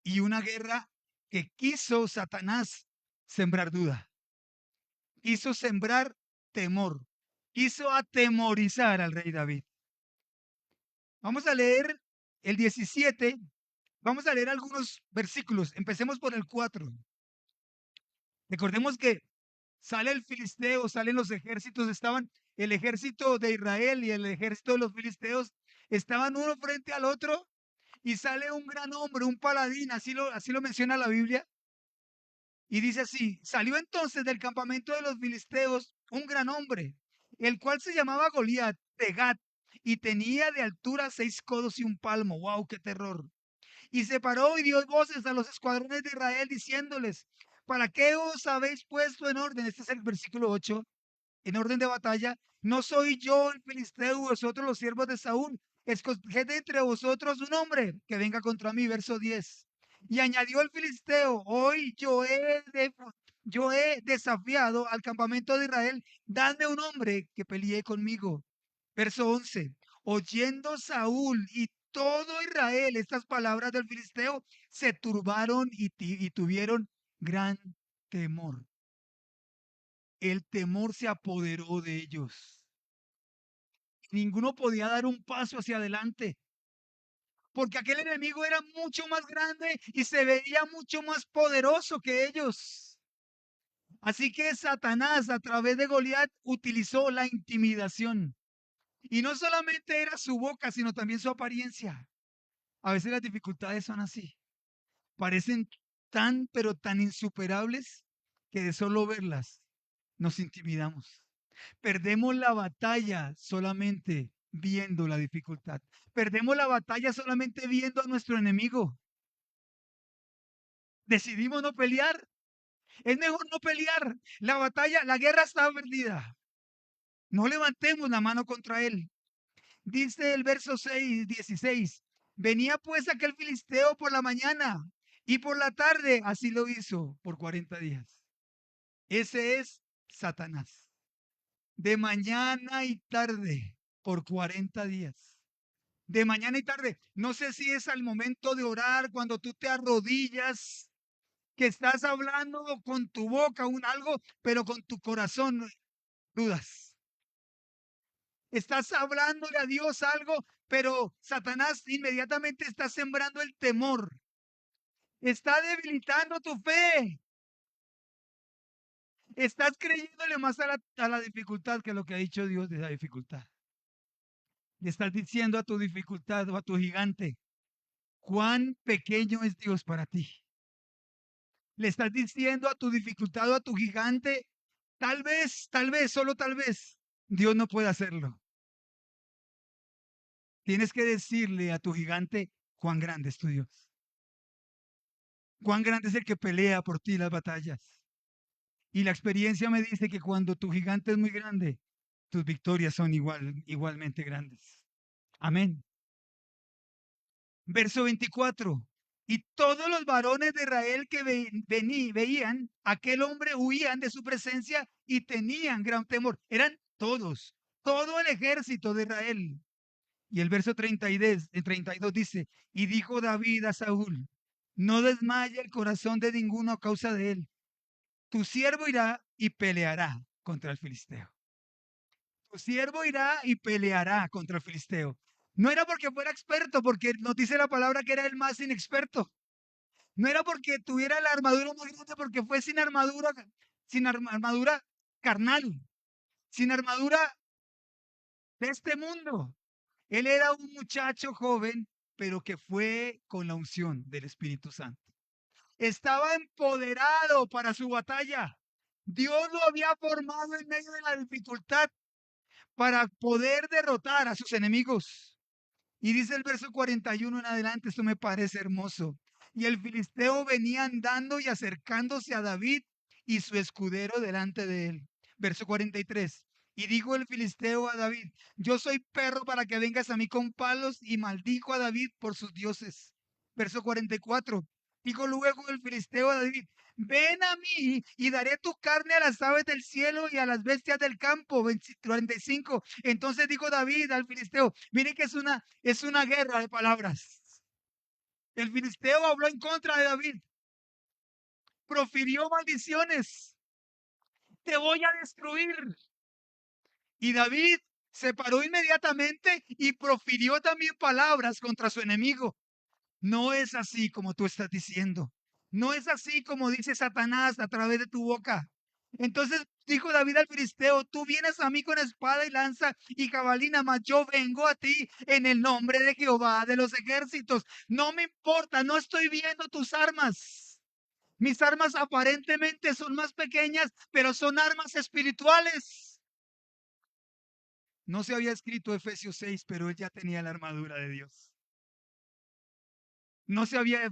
y una guerra que quiso Satanás sembrar duda, quiso sembrar temor, quiso atemorizar al rey David. Vamos a leer el 17, vamos a leer algunos versículos, empecemos por el 4. Recordemos que sale el filisteo, salen los ejércitos, estaban el ejército de Israel y el ejército de los filisteos, estaban uno frente al otro y sale un gran hombre, un paladín, así lo menciona la Biblia. Y dice así, salió entonces del campamento de los filisteos un gran hombre, el cual se llamaba Goliat de Gat, y tenía de altura 6 codos y un palmo. ¡Wow, qué terror! Y se paró y dio voces a los escuadrones de Israel diciéndoles, ¿para qué os habéis puesto en orden? Este es el versículo 8, en orden de batalla. ¿No soy yo el filisteo, vosotros los siervos de Saúl? Escoged entre vosotros un hombre que venga contra mí. Verso 10. Y añadió el filisteo, hoy yo he desafiado al campamento de Israel, dadme un hombre que pelee conmigo. Verso 11. Oyendo Saúl y todo Israel estas palabras del filisteo, se turbaron y tuvieron gran temor. El temor se apoderó de ellos. Ninguno podía dar un paso hacia adelante, porque aquel enemigo era mucho más grande y se veía mucho más poderoso que ellos. Así que Satanás, a través de Goliat, utilizó la intimidación. Y no solamente era su boca, sino también su apariencia. A veces las dificultades son así. Parecen tan, pero tan insuperables que de solo verlas nos intimidamos. Perdemos la batalla solamente viendo la dificultad. Perdemos la batalla solamente viendo a nuestro enemigo. Decidimos no pelear. Es mejor no pelear. La batalla, la guerra está perdida. No levantemos la mano contra él. Dice el verso 16. Venía pues aquel filisteo por la mañana y por la tarde así lo hizo por 40 días. Ese es Satanás. De mañana y tarde por 40 días. De mañana y tarde. No sé si es al momento de orar, cuando tú te arrodillas, que estás hablando con tu boca algo, pero con tu corazón dudas. Estás hablándole a Dios algo, pero Satanás inmediatamente está sembrando el temor. Está debilitando tu fe. Estás creyéndole más a la dificultad que lo que ha dicho Dios de la dificultad. Le estás diciendo a tu dificultad o a tu gigante, cuán pequeño es Dios para ti. Le estás diciendo a tu dificultad o a tu gigante, tal vez, solo tal vez, Dios no puede hacerlo. Tienes que decirle a tu gigante cuán grande es tu Dios. Cuán grande es el que pelea por ti las batallas. Y la experiencia me dice que cuando tu gigante es muy grande, tus victorias son igualmente grandes. Amén. Verso 24. Y todos los varones de Israel que veían aquel hombre huían de su presencia y tenían gran temor. Eran todos, todo el ejército de Israel. Y el verso 32 dice, y dijo David a Saúl, no desmaye el corazón de ninguno a causa de él. Tu siervo irá y peleará contra el filisteo. Tu siervo irá y peleará contra el filisteo. No era porque fuera experto, porque nos dice la palabra que era el más inexperto. No era porque tuviera la armadura muy grande, porque fue sin armadura carnal, sin armadura de este mundo. Él era un muchacho joven, pero que fue con la unción del Espíritu Santo. Estaba empoderado para su batalla. Dios lo había formado en medio de la dificultad para poder derrotar a sus enemigos. Y dice el verso 41 en adelante, esto me parece hermoso. Y el filisteo venía andando y acercándose a David y su escudero delante de él. Verso 43. Y dijo el filisteo a David, yo soy perro para que vengas a mí con palos, y maldijo a David por sus dioses. Verso 44. Dijo luego el filisteo a David, ven a mí y daré tu carne a las aves del cielo y a las bestias del campo. 45. Entonces dijo David al filisteo, mire que es una guerra de palabras. El filisteo habló en contra de David, profirió maldiciones, te voy a destruir. Y David se paró inmediatamente y profirió también palabras contra su enemigo. No es así como tú estás diciendo. No es así como dice Satanás a través de tu boca. Entonces dijo David al filisteo, tú vienes a mí con espada y lanza y jabalina, mas yo vengo a ti en el nombre de Jehová de los ejércitos. No me importa, no estoy viendo tus armas. Mis armas aparentemente son más pequeñas, pero son armas espirituales. No se había escrito Efesios 6, pero él ya tenía la armadura de Dios. No se había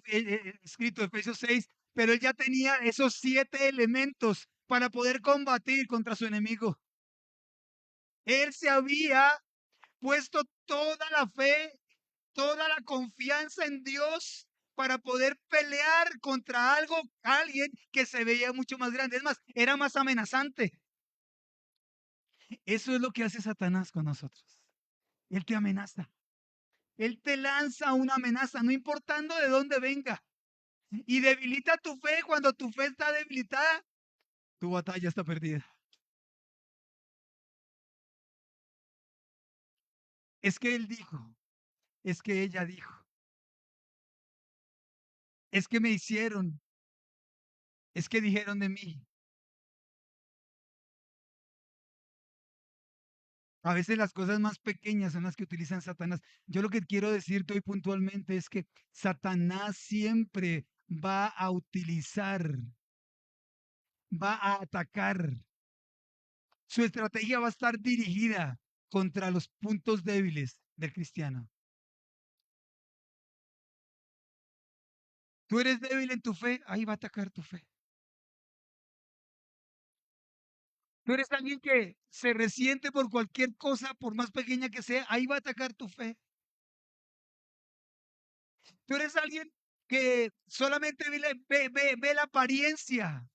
escrito Efesios 6, pero él ya tenía esos 7 elementos para poder combatir contra su enemigo. Él se había puesto toda la fe, toda la confianza en Dios para poder pelear contra alguien que se veía mucho más grande. Es más, era más amenazante. Eso es lo que hace Satanás con nosotros. Él te amenaza. Él te lanza una amenaza, no importando de dónde venga. Y debilita tu fe. Cuando tu fe está debilitada, tu batalla está perdida. Es que él dijo, es que ella dijo, es que me hicieron, es que dijeron de mí. A veces las cosas más pequeñas son las que utilizan Satanás. Yo lo que quiero decirte hoy puntualmente es que Satanás siempre va a utilizar, va a atacar. Su estrategia va a estar dirigida contra los puntos débiles del cristiano. Tú eres débil en tu fe, ahí va a atacar tu fe. Tú eres alguien que se resiente por cualquier cosa, por más pequeña que sea, ahí va a atacar tu fe. Tú eres alguien que solamente ve la apariencia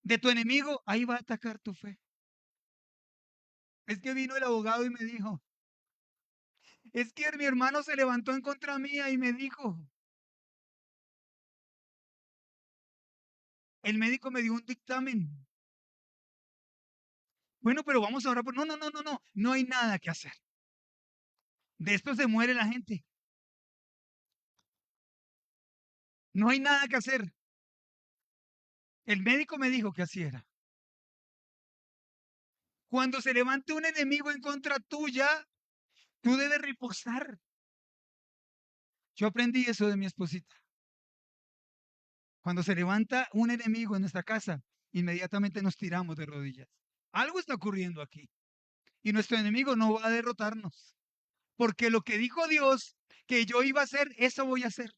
de tu enemigo, ahí va a atacar tu fe. Es que vino el abogado y me dijo, es que mi hermano se levantó en contra mía y me dijo, el médico me dio un dictamen. Bueno, pero vamos ahora por... No, no, no, no, no, no hay nada que hacer. De esto se muere la gente. No hay nada que hacer. El médico me dijo que así era. Cuando se levante un enemigo en contra tuya, tú debes reposar. Yo aprendí eso de mi esposita. Cuando se levanta un enemigo en nuestra casa, inmediatamente nos tiramos de rodillas. Algo está ocurriendo aquí. Y nuestro enemigo no va a derrotarnos. Porque lo que dijo Dios que yo iba a hacer, eso voy a hacer.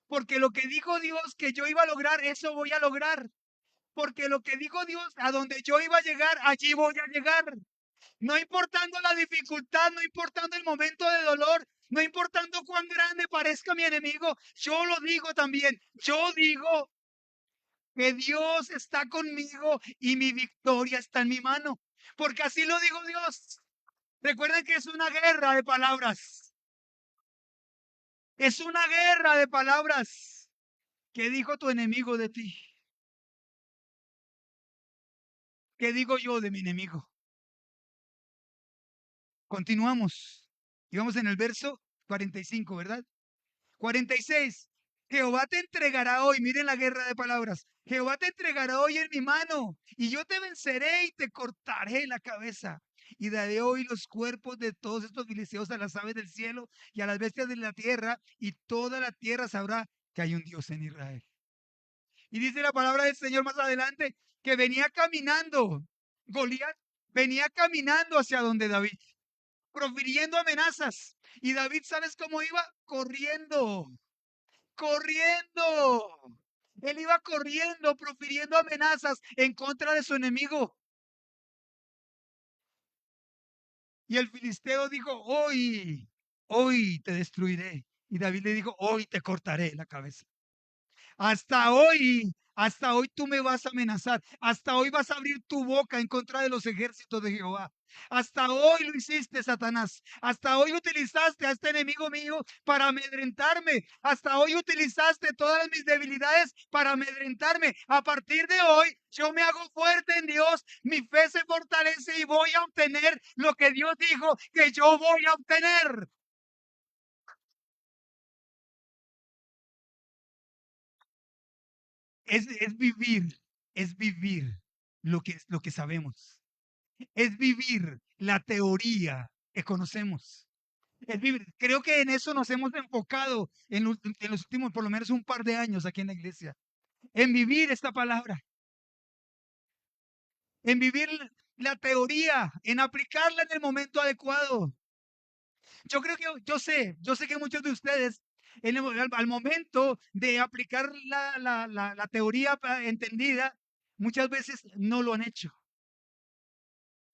Porque lo que dijo Dios que yo iba a lograr, eso voy a lograr. Porque lo que dijo Dios, a donde yo iba a llegar, allí voy a llegar. No importando la dificultad, no importando el momento de dolor, no importando cuán grande parezca mi enemigo, yo lo digo también. Yo digo que Dios está conmigo y mi victoria está en mi mano. Porque así lo dijo Dios. Recuerden que es una guerra de palabras. Es una guerra de palabras. ¿Qué dijo tu enemigo de ti? ¿Qué digo yo de mi enemigo? Continuamos. Y vamos en el verso 45, ¿verdad? 46. Jehová te entregará hoy, miren la guerra de palabras. Jehová te entregará hoy en mi mano, y yo te venceré y te cortaré la cabeza. Y daré hoy los cuerpos de todos estos filisteos a las aves del cielo y a las bestias de la tierra, y toda la tierra sabrá que hay un Dios en Israel. Y dice la palabra del Señor más adelante que venía caminando. Goliat venía caminando hacia donde David, profiriendo amenazas. Y David, ¿sabes cómo iba? Corriendo, corriendo. Él iba corriendo, profiriendo amenazas en contra de su enemigo. Y el filisteo dijo, hoy te destruiré. Y David le dijo, hoy te cortaré la cabeza. Hasta hoy tú me vas a amenazar. Hasta hoy vas a abrir tu boca en contra de los ejércitos de Jehová. Hasta hoy lo hiciste, Satanás. Hasta hoy utilizaste a este enemigo mío para amedrentarme. Hasta hoy utilizaste todas mis debilidades para amedrentarme. A partir de hoy, yo me hago fuerte en Dios. Mi fe se fortalece y voy a obtener lo que Dios dijo que yo voy a obtener. Es vivir lo que sabemos. Es vivir la teoría que conocemos. Es vivir. Creo que en eso nos hemos enfocado en los últimos, por lo menos un par de años aquí en la iglesia. En vivir esta palabra, en vivir la teoría, en aplicarla en el momento adecuado. Yo creo que, yo sé que muchos de ustedes, al momento de aplicar la teoría entendida, muchas veces no lo han hecho.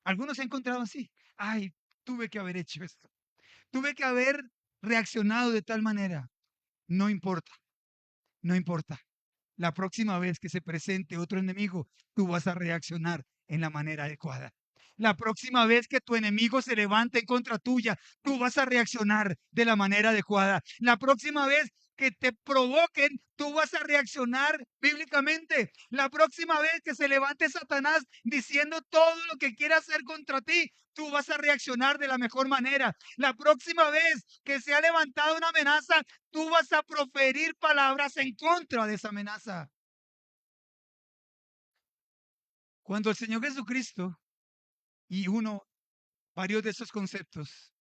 Algunos se han encontrado así. Ay, tuve que haber hecho esto. Tuve que haber reaccionado de tal manera. No importa, no importa. La próxima vez que se presente otro enemigo, tú vas a reaccionar en la manera adecuada. La próxima vez que tu enemigo se levante en contra tuya, tú vas a reaccionar de la manera adecuada. La próxima vez que te provoquen, tú vas a reaccionar bíblicamente. La próxima vez que se levante Satanás diciendo todo lo que quiera hacer contra ti, tú vas a reaccionar de la mejor manera. La próxima vez que se ha levantado una amenaza, tú vas a proferir palabras en contra de esa amenaza. Cuando el Señor Jesucristo y varios de esos conceptos,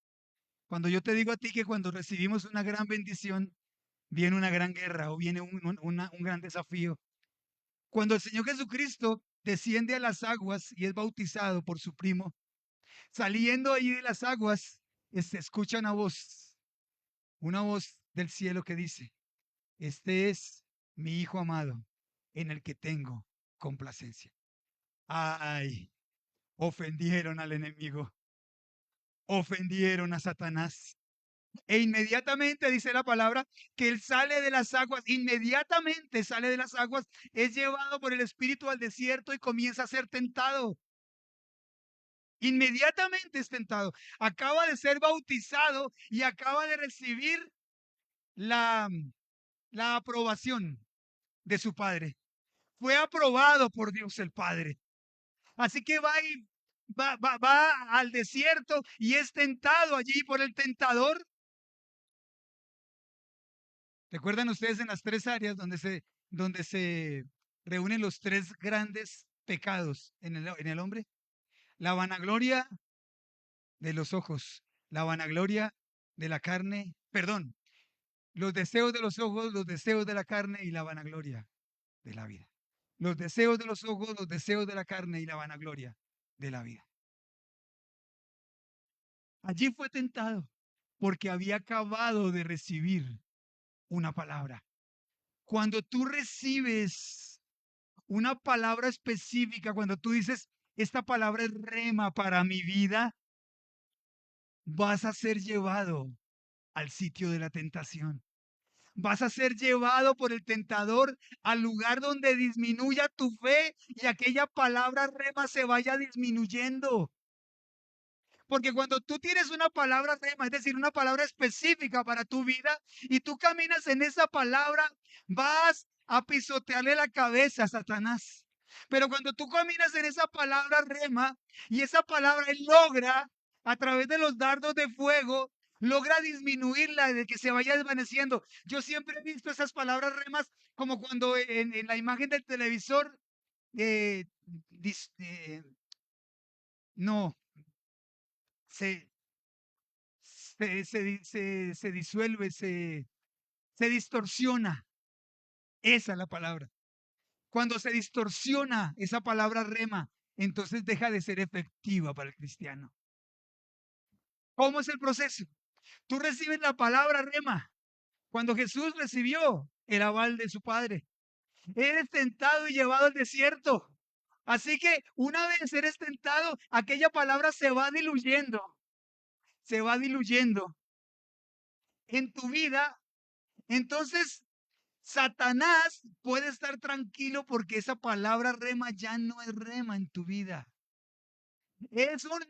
cuando yo te digo a ti que cuando recibimos una gran bendición, viene una gran guerra o viene un gran desafío. Cuando el Señor Jesucristo desciende a las aguas y es bautizado por su primo, saliendo allí de las aguas, se escucha una voz del cielo que dice, este es mi Hijo amado, en el que tengo complacencia. Ay, ofendieron al enemigo, ofendieron a Satanás. E inmediatamente dice la palabra que él sale de las aguas, inmediatamente sale de las aguas, es llevado por el Espíritu al desierto y comienza a ser tentado. Inmediatamente es tentado. Acaba de ser bautizado y acaba de recibir la, la aprobación de su Padre. Fue aprobado por Dios el Padre. Así que va al desierto y es tentado allí por el tentador. ¿Recuerdan ustedes en las tres áreas donde se reúnen los tres grandes pecados en el hombre? La vanagloria de los ojos, la vanagloria de la carne, perdón, los deseos de los ojos, los deseos de la carne y la vanagloria de la vida. Los deseos de los ojos, los deseos de la carne y la vanagloria de la vida. Allí fue tentado porque había acabado de recibir una palabra. Cuando tú recibes una palabra específica, cuando tú dices, esta palabra es rema para mi vida, vas a ser llevado al sitio de la tentación. Vas a ser llevado por el tentador al lugar donde disminuya tu fe y aquella palabra rema se vaya disminuyendo. Porque cuando tú tienes una palabra rema, es decir, una palabra específica para tu vida, y tú caminas en esa palabra, vas a pisotearle la cabeza a Satanás. Pero cuando tú caminas en esa palabra rema, y esa palabra él logra, a través de los dardos de fuego, logra disminuirla, de que se vaya desvaneciendo. Yo siempre he visto esas palabras remas como cuando en la imagen del televisor, eh, no, se, se disuelve, se distorsiona. Esa es la palabra. Cuando se distorsiona esa palabra rema, entonces deja de ser efectiva para el cristiano. ¿Cómo es el proceso? Tú recibes la palabra rema. Cuando Jesús recibió el aval de su Padre, eres tentado y llevado al desierto. Así que una vez eres tentado, aquella palabra se va diluyendo en tu vida. Entonces Satanás puede estar tranquilo porque esa palabra rema ya no es rema en tu vida. Es un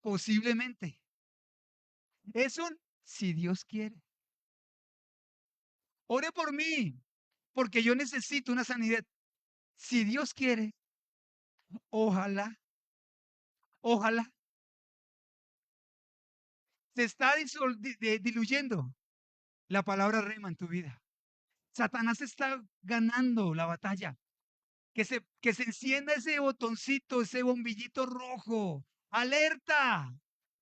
posiblemente. Es un si Dios quiere. Ore por mí, porque yo necesito una sanidad. Si Dios quiere, ojalá, ojalá. Se está diluyendo la palabra rema en tu vida. Satanás está ganando la batalla. Que se encienda ese botoncito, ese bombillito rojo. Alerta,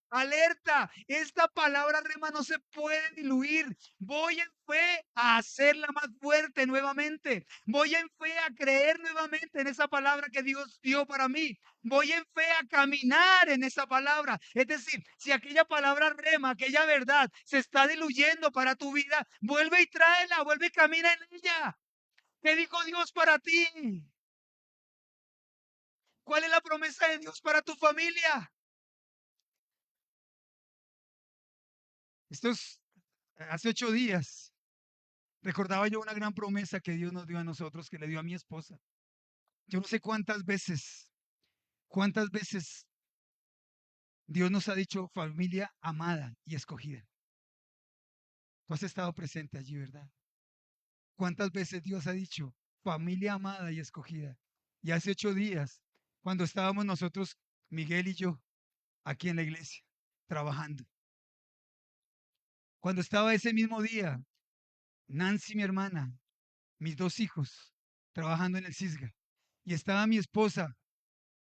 alerta. Esta palabra rema no se puede diluir. Voy en fe a hacerla más fuerte nuevamente. Voy en fe a creer nuevamente en esa palabra que Dios dio para mí. Voy en fe a caminar en esa palabra. Es decir, si aquella palabra rema, aquella verdad se está diluyendo para tu vida, vuelve y tráela, vuelve y camina en ella. ¿Qué dijo Dios para ti? ¿Cuál es la promesa de Dios para tu familia? Estos, hace 8 días, recordaba yo una gran promesa que Dios nos dio a nosotros, que le dio a mi esposa. Yo no sé cuántas veces Dios nos ha dicho familia amada y escogida. Tú has estado presente allí, ¿verdad? ¿Cuántas veces Dios ha dicho familia amada y escogida? Y hace 8 días, cuando estábamos nosotros, Miguel y yo, aquí en la iglesia, trabajando. Cuando estaba ese mismo día, Nancy, mi hermana, mis 2 hijos, trabajando en el CISGA, y estaba mi esposa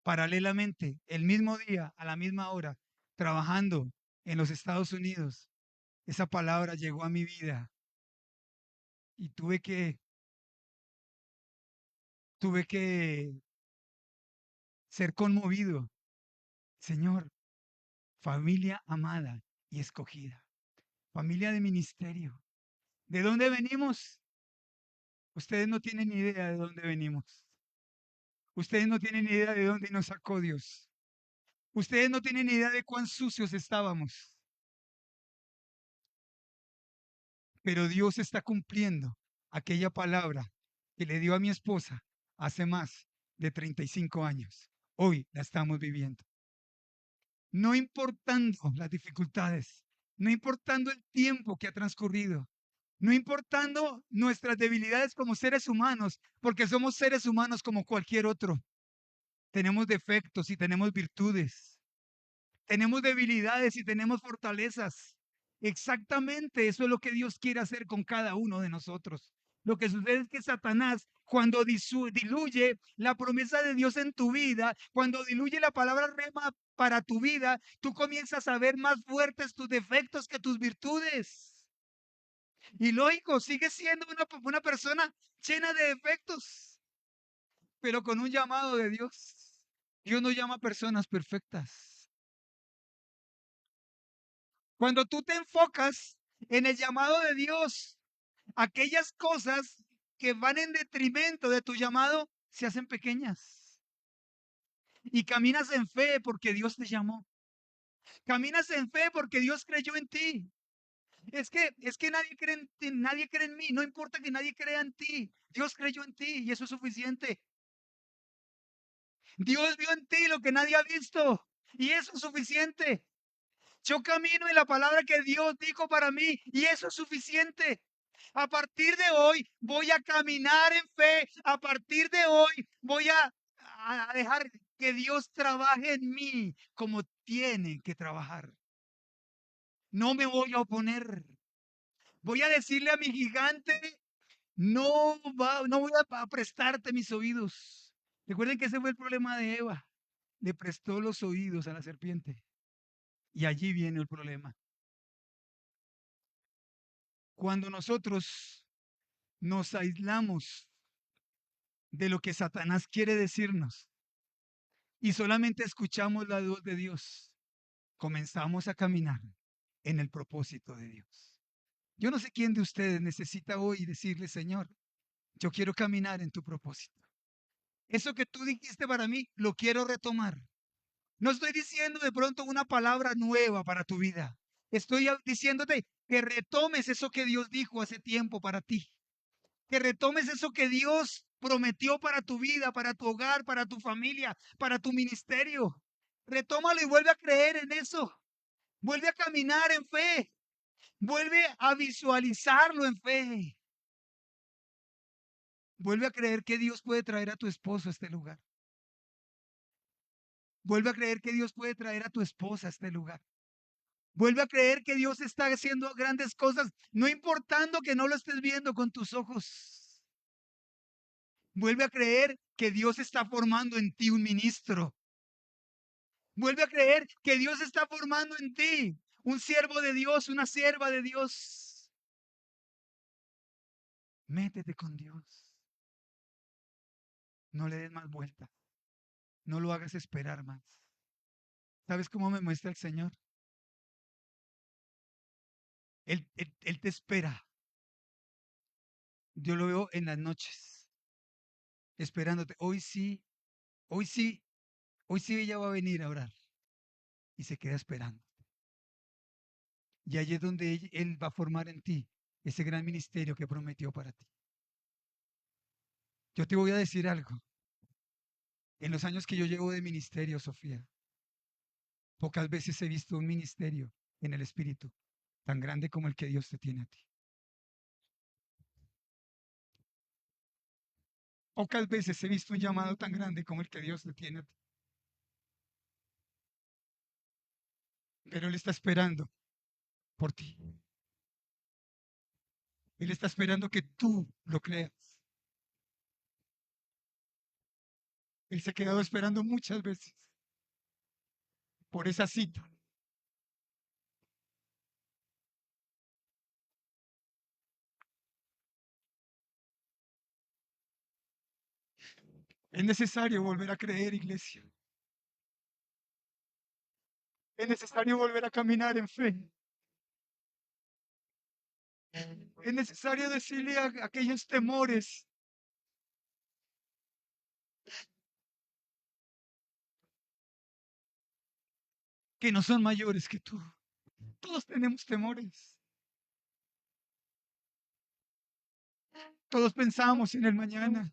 paralelamente, el mismo día, a la misma hora, trabajando en los Estados Unidos. Esa palabra llegó a mi vida y tuve que ser conmovido. Señor, familia amada y escogida, familia de ministerio. ¿De dónde venimos? Ustedes no tienen ni idea de dónde venimos. Ustedes no tienen ni idea de dónde nos sacó Dios. Ustedes no tienen ni idea de cuán sucios estábamos. Pero Dios está cumpliendo aquella palabra que le dio a mi esposa hace más de 35 años. Hoy la estamos viviendo. No importando las dificultades, no importando el tiempo que ha transcurrido, no importando nuestras debilidades como seres humanos, porque somos seres humanos como cualquier otro. Tenemos defectos y tenemos virtudes. Tenemos debilidades y tenemos fortalezas. Exactamente, eso es lo que Dios quiere hacer con cada uno de nosotros. Lo que sucede es que Satanás, cuando diluye la promesa de Dios en tu vida, cuando diluye la palabra rema para tu vida, tú comienzas a ver más fuertes tus defectos que tus virtudes. Y lógico, sigues siendo una persona llena de defectos, pero con un llamado de Dios. Dios no llama a personas perfectas. Cuando tú te enfocas en el llamado de Dios, aquellas cosas que van en detrimento de tu llamado se hacen pequeñas. Y caminas en fe porque Dios te llamó. Caminas en fe porque Dios creyó en ti. Es que nadie cree en mí. No importa que nadie crea en ti. Dios creyó en ti y eso es suficiente. Dios vio en ti lo que nadie ha visto y eso es suficiente. Yo camino en la palabra que Dios dijo para mí y eso es suficiente. A partir de hoy voy a caminar en fe. A partir de hoy voy a dejar que Dios trabaje en mí como tiene que trabajar. No me voy a oponer. Voy a decirle a mi gigante, no voy a prestarte mis oídos. Recuerden que ese fue el problema de Eva. Le prestó los oídos a la serpiente. Y allí viene el problema. Cuando nosotros nos aislamos de lo que Satanás quiere decirnos y solamente escuchamos la voz de Dios, comenzamos a caminar en el propósito de Dios. Yo no sé quién de ustedes necesita hoy decirle, Señor, yo quiero caminar en tu propósito. Eso que tú dijiste para mí, lo quiero retomar. No estoy diciendo de pronto una palabra nueva para tu vida. Estoy diciéndote que retomes eso que Dios dijo hace tiempo para ti. Que retomes eso que Dios prometió para tu vida, para tu hogar, para tu familia, para tu ministerio. Retómalo y vuelve a creer en eso. Vuelve a caminar en fe. Vuelve a visualizarlo en fe. Vuelve a creer que Dios puede traer a tu esposo a este lugar. Vuelve a creer que Dios puede traer a tu esposa a este lugar. Vuelve a creer que Dios está haciendo grandes cosas, no importando que no lo estés viendo con tus ojos. Vuelve a creer que Dios está formando en ti un ministro. Vuelve a creer que Dios está formando en ti un siervo de Dios, una sierva de Dios. Métete con Dios. No le des más vueltas. No lo hagas esperar más. ¿Sabes cómo me muestra el Señor? Él te espera. Yo lo veo en las noches, esperándote. Hoy sí, hoy sí ella va a venir a orar. Y se queda esperando. Y allí es donde él va a formar en ti ese gran ministerio que prometió para ti. Yo te voy a decir algo. En los años que yo llevo de ministerio, Sofía, pocas veces he visto un ministerio en el Espíritu tan grande como el que Dios te tiene a ti. Pocas veces he visto un llamado tan grande como el que Dios te tiene a ti. Pero Él está esperando por ti. Él está esperando que tú lo creas. Él se ha quedado esperando muchas veces por esa cita. Es necesario volver a creer, iglesia. Es necesario volver a caminar en fe. Es necesario decirle a aquellos temores que no son mayores que tú. Todos tenemos temores. Todos pensamos en el mañana.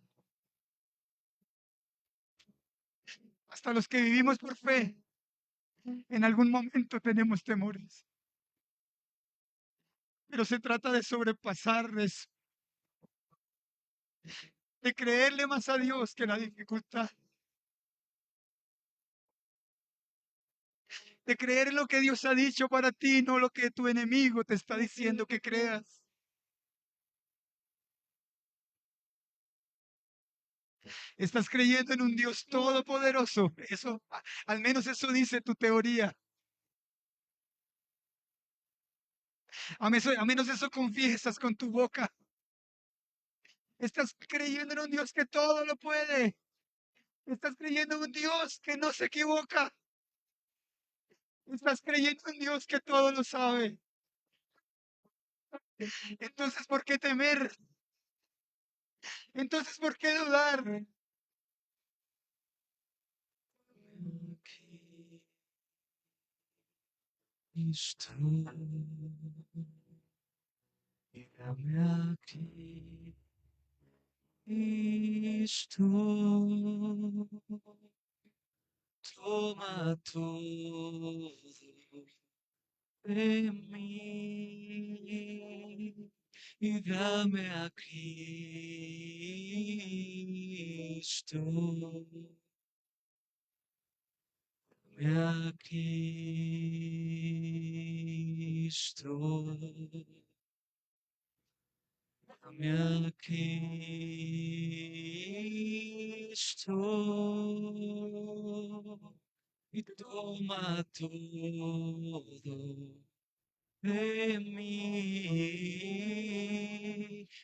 Hasta los que vivimos por fe, en algún momento tenemos temores. Pero se trata de sobrepasarles, de creerle más a Dios que la dificultad, de creer en lo que Dios ha dicho para ti, no lo que tu enemigo te está diciendo que creas. Estás creyendo en un Dios todopoderoso. Eso, al menos eso dice tu teoría. A menos eso confiesas con tu boca. Estás creyendo en un Dios que todo lo puede. Estás creyendo en un Dios que no se equivoca. Estás creyendo en un Dios que todo lo sabe. Entonces, ¿por qué temer? Entonces, ¿por qué dudar? Cristo, mírame aquí, Cristo, toma todo de mí y dame a Cristo, dame a Cristo. Dame a Cristo y toma todo de mí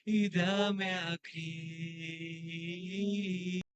y dame a Cristo.